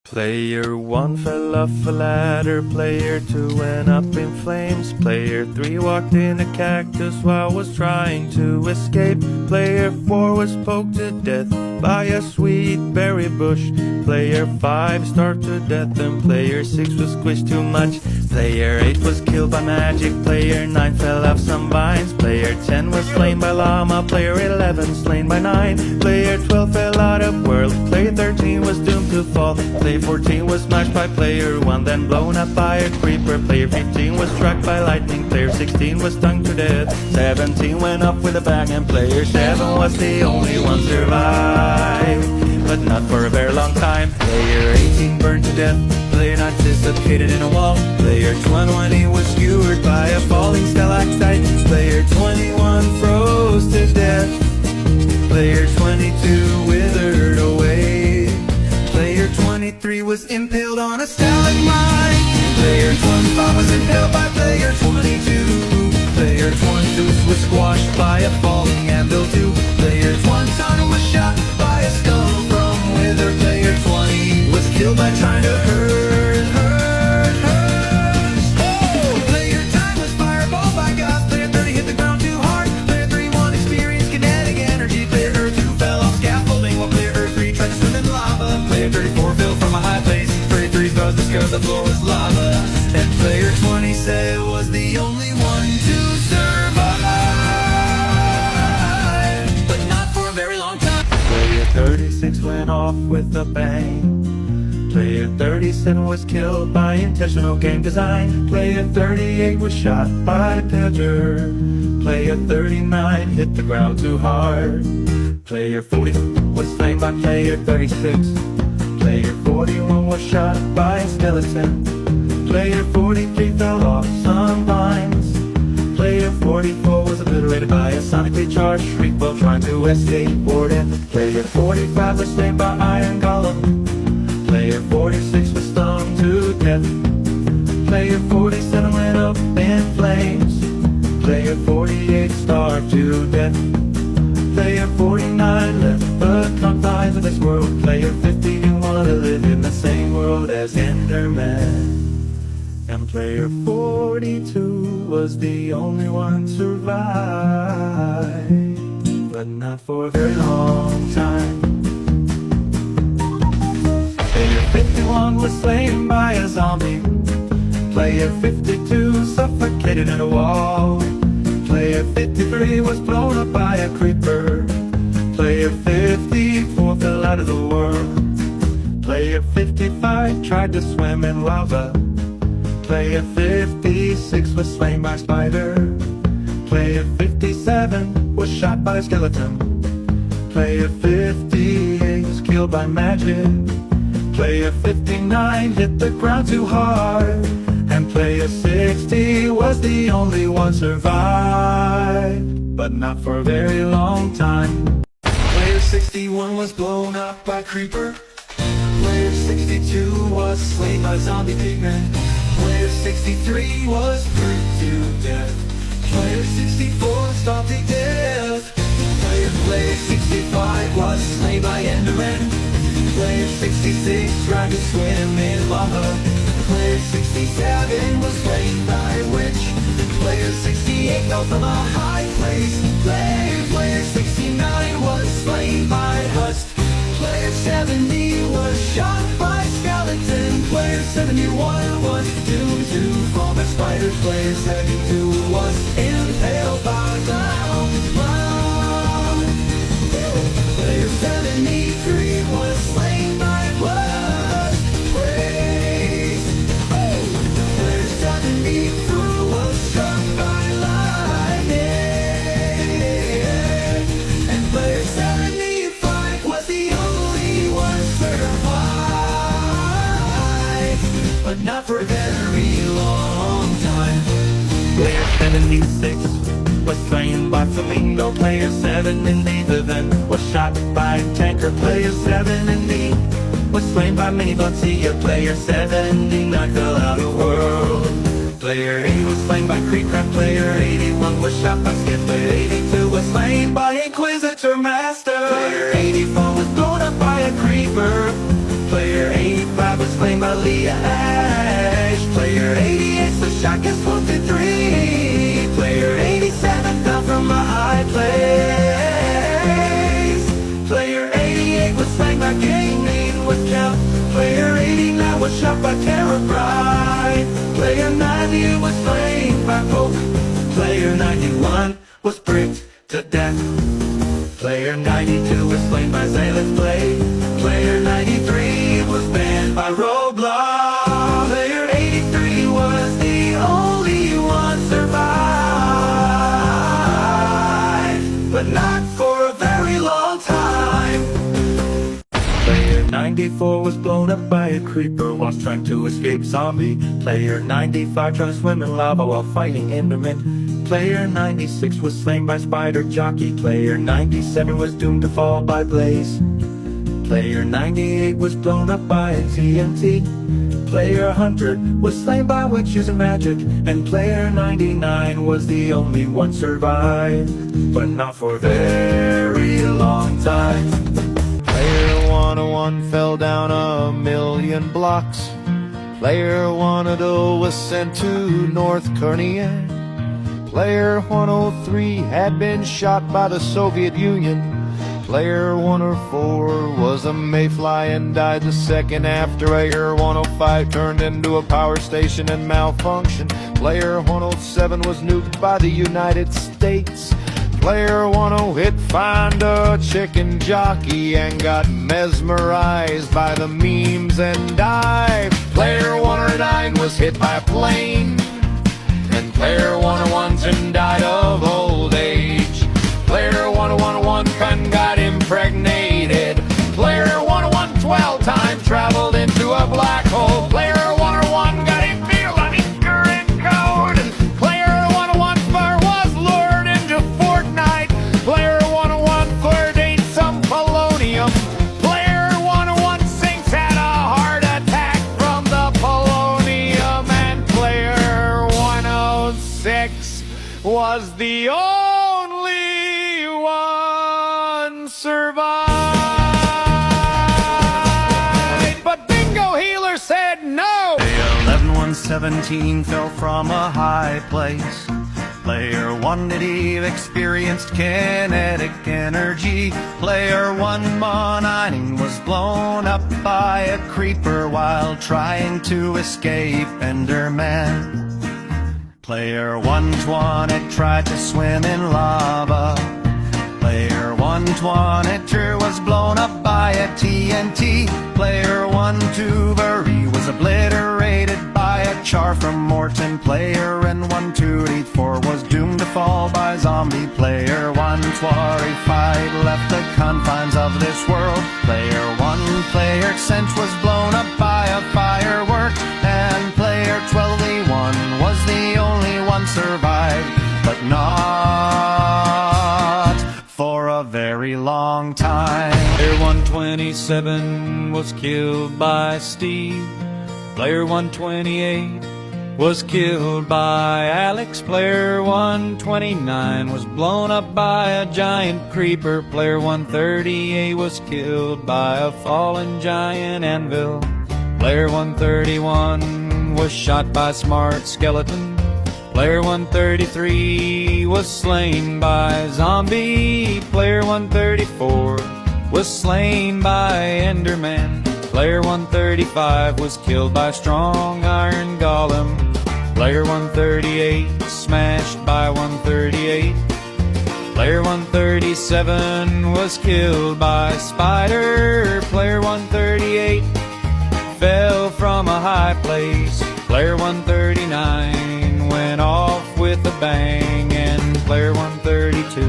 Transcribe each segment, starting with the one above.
Player 1 fell off a ladder, Player 2 went up in flames, Player 3 walked in a cactus while was trying to escape, Player 4 was poked to death by a sweet berry bush, Player 5 starved to death and Player 6 was squished too much, Player 8 was killed by magic, Player 9 fell off some vines, Player 10 was slain by llama, Player 11 slain by 9, Player 12 fell out of world, Player 13 was doomed to fall, Player 14 was smashed by Player 1, then blown up by a creeper. Player 15 was struck by lightning. Player 16 was stung to death. 17 went off with a bang, and Player 7 was the only one survived, but not for a very long time. Player 18 burned to death. Player 9 dislocated in a wall. Player 20 was skewered by a falling stalactite. Player 21 froze to death. Player 22 withered away. Player 23 was impaled on a stalagmite. Player 25 was impaled by Player 22. Player 22 was squashed by a falling anvil too. Player 21 was shot by a skull from wither. Player 20 was killed by trying to hurt. Player 10 was fireballed by Gus. Player 30 hit the ground too hard. Player 31 experienced kinetic energy. Player 2 fell off scaffolding while Player 3 tried to swim in lava. Player 34 fell from a high place. Player 3 thought the floor was lava. And Player 20 said was the only one to survive, but not for a very long time. Player 36 went off with a bang. Player 37 was killed by intentional game design. Player 38 was shot by Pedger. Player 39 hit the ground too hard. Player 40 was slain by Player 36. Player 41 was shot by a skeleton. Player 43 fell off some vines. Player 44 was obliterated by a sonically charged shriek while trying to escape boredom. Player 45 was slain by Iron Golem. Player 46 was stung to death. Player 47 went up in flames. Player 48 starved to death. Player 49 left the confines of this world. Player 50 didn't want to live in the same world as Enderman. And Player 42 was the only one to survive, but not for a very long time. Player 51 was slain by a zombie. Player 52 suffocated in a wall. Player 53 was blown up by a creeper. Player 54 fell out of the world. Player 55 tried to swim in lava. Player 56 was slain by a spider. Player 57 was shot by a skeleton. Player 58 was killed by magic. Player 59 hit the ground too hard. And Player 60 was the only one survived, but not for a very long time. Player 61 was blown up by creeper. Player 62 was slain by zombie pigmen. Player 63 was burned to death. Player 64 stopped to death. Player 65 was slain by Enderman. Player 66 tried to swim in lava. Player 67 was slain by a witch. Player 68 fell from a high place. Player 69 was slain by husk. Player 70 was shot by skeleton. Player 71 was doomed to fall by spiders. Player 72 was impaled by clown. Player 73 was slain by blood. Player 74 was struck by lightning. And Player 75 was the only one survived, but not for a very long time. Player 76 was slain by Flamingo. Player 77 was shot by a tanker. Player 70 was slain by Mini-Butsia. Player 79 fell out of the world. Player 80 was slain by Creepcraft. Player 81 was shot by Skip. Player 82 was slain by Inquisitor Master. Player 84 was blown up by a creeper. Player 85 was slain by Leah Ash. Player 88 was shot, gets wounded 3. Player 87 fell from a high place. Player 88 was slain by Gaming with Count. Player 89 was shot by Terror Bride. Player 90 was slain by Pope. Player 91 was bricked to death. Player 92 was slain by Zayleth Blade. Player 93 was banned by Roblox. Player 83 was the only one survived, but not for a very long time. Player 94 was blown up by a creeper whilst trying to escape zombie. Player 95 tried to swim in lava while fighting Enderman. Player 96 was slain by Spider Jockey. Player 97 was doomed to fall by Blaze. Player 98 was blown up by a TNT. Player 100 was slain by witches and magic. And player 99 was the only one survived, but not for a very long time. Player 101 fell down 1,000,000 blocks. Player 102 was sent to North Korea. Player 103 had been shot by the Soviet Union. Player 104 was a mayfly and died the second after. Player 105 turned into a power station and malfunctioned. Player 107 was nuked by the United States. Player 108 found a chicken jockey and got mesmerized by the memes and died. Player 109 was hit by a plane. And player 101 died of old age. Player 101 got impregnated. Player 101 12 time traveled into a black hole. Player 101 got a feel on his current code. Player 101 was lured into Fortnite. Player 101 ate some polonium. Player 116 had a heart attack from the polonium. And player 106 was the only one survived. But Bingo Healer said no. 11117 fell from a high place. Player 1 did Eve experienced kinetic energy. Player 119 was blown up by a creeper while trying to escape Enderman. Player 120 tried to swim in lava. Player 122 was blown up by a TNT. Player 123 was obliterated by a char from Morton. Player 124 was doomed to fall by zombie. Player 125 left the confines of this world. Player 1 Sense was blown up by a firework. And player 12E1 was the only one survived, but not for a very long time. Player 127 was killed by Steve. Player 128 was killed by Alex. Player 129 was blown up by a giant creeper. Player 138 was killed by a fallen giant anvil. Player 131 was shot by Smart Skeleton. Player 133 was slain by zombie. Player 134 was slain by Enderman. Player 135 was killed by strong iron golem. Player 138 smashed by 138. Player 137 was killed by spider. Player 138 fell from a high place. Player 139 went off with a bang, and player 132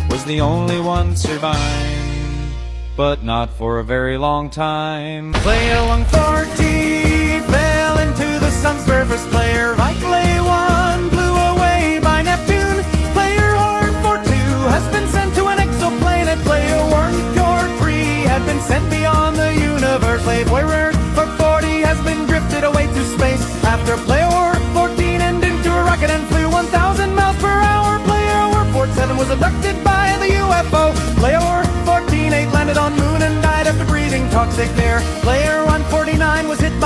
was the only one surviving, but not for a very long time. Player 140 fell into the sun's surface. Player Vitally 1 blew away by Neptune. Player Horde 42 has been sent to an exoplanet. Player Wormcore 3 had been sent beyond the universe. Player 40 has been drifted away to space after Player 14 ended into a rocket and flew 1,000 miles per hour. Player 47 was abducted by the UFO. Player 14 landed on moon and died after breathing toxic air. Player 149 was hit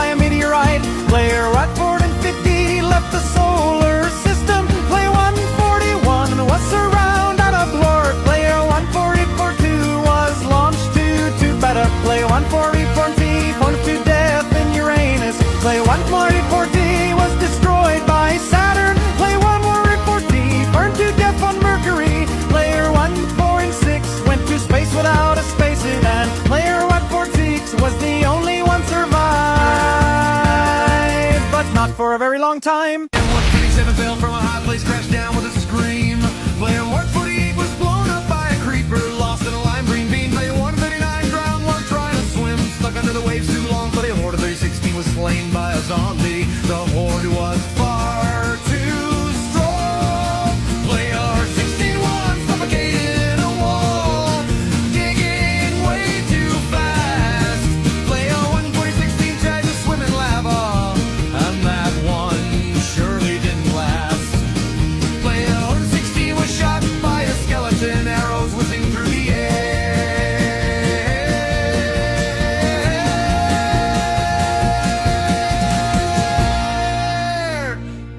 Player 140 left the solar system. Player 141 was surrounded out of blur. Player 144 was launched to better. Player 144 phoned to death in Uranus. Player 144 was destroyed by Saturn. Player 144 burned to death on Mercury. Player 146 went to space without a spacesuit, and player 146 was the only one survived, but not for a very long time. And 137 fell from a high place, crashed down with a scream. Player 148 was blown up by a creeper, lost in a lime green bean. Player 139 drowned while trying to swim, stuck under the waves too long. Player 316 was slain by a zombie. The horde was far too strong. Player 61 suffocated in a wall, digging way too fast. Player 116 tried to swim in lava, and that one surely didn't last. Player 116 was shot by a skeleton, arrows whizzing through the air.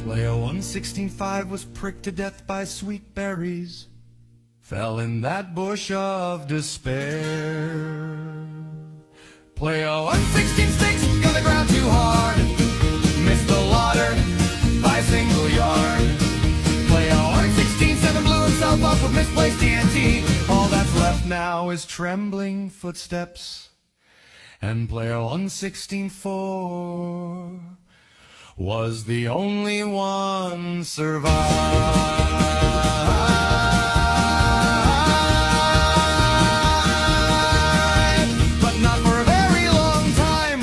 Player 116.5 was pricked to death by sweet berries, fell in that bush of despair. Player 116.6 got the ground too hard, missed the water by a single yard. Player 116.7 blew himself up with misplaced TNT. All that's left now is trembling footsteps. And player 116.4 was the only one survived, but not for a very long time.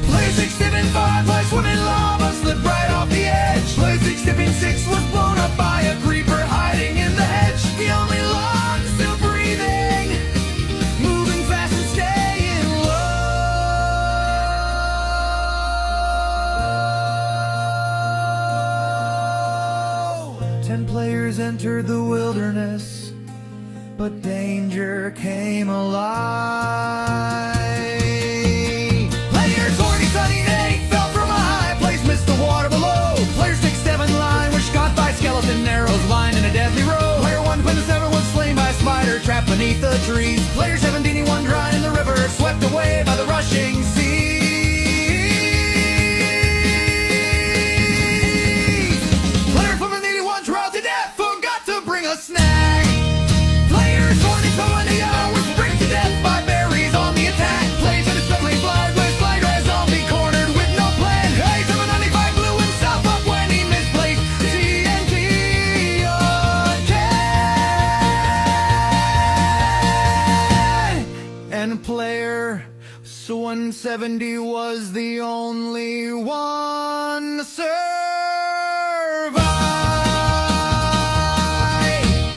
Player 675 was swimming lava, slipped right off the edge. Player 676 was blown up by a creeper hiding in the hedge. The only lung still breathing, moving fast and staying low. 10 players entered the wilderness, but danger came alive. Player 28 fell from a high place, missed the water below. Player 67 line was shot by skeleton arrows, lined in a deadly row. Player 127 was slain by a spider trapped beneath the trees. Player 71 drowned in the river, swept away by the rushing sea. Player 481 drowned to death, forgot to bring a snack. Player 20 was pricked to death by berries on the attack. Player 77 flies with flag red zombie cornered with no plan. Hey, 795 blew himself up when he misplaced TNT again. And player 170 was the only one survived,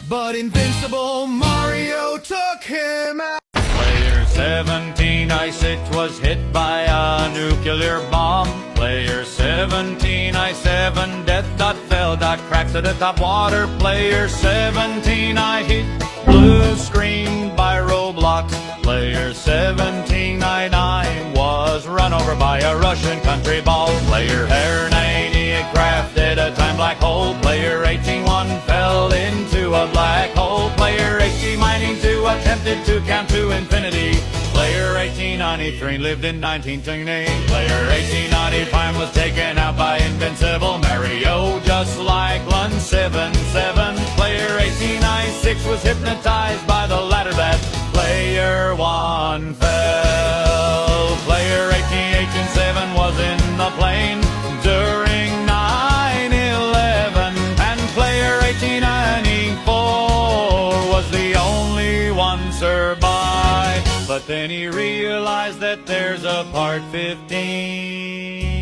but invincible Mario took him out. Player 17I6 was hit by a nuclear bomb. Player 17I7 death dot fell dot cracks to the top water. Player 17I hit blue screen by roadblocks. Player 17I9 was run over by a Russian country ball. Player 98 crafted a time black hole. Player 181 fell into a black hole. Player 1892 attempted to count to infinity. Player 1893 lived in 1928. Player 1895 was taken out by invincible Mario, just like 177. Player 1896 was hypnotized by the ladder bat. Player 1 fell. Player 1887 was in the plane during 9/11, and player 1894 was the only one survived. But then he realized that there's a part 15.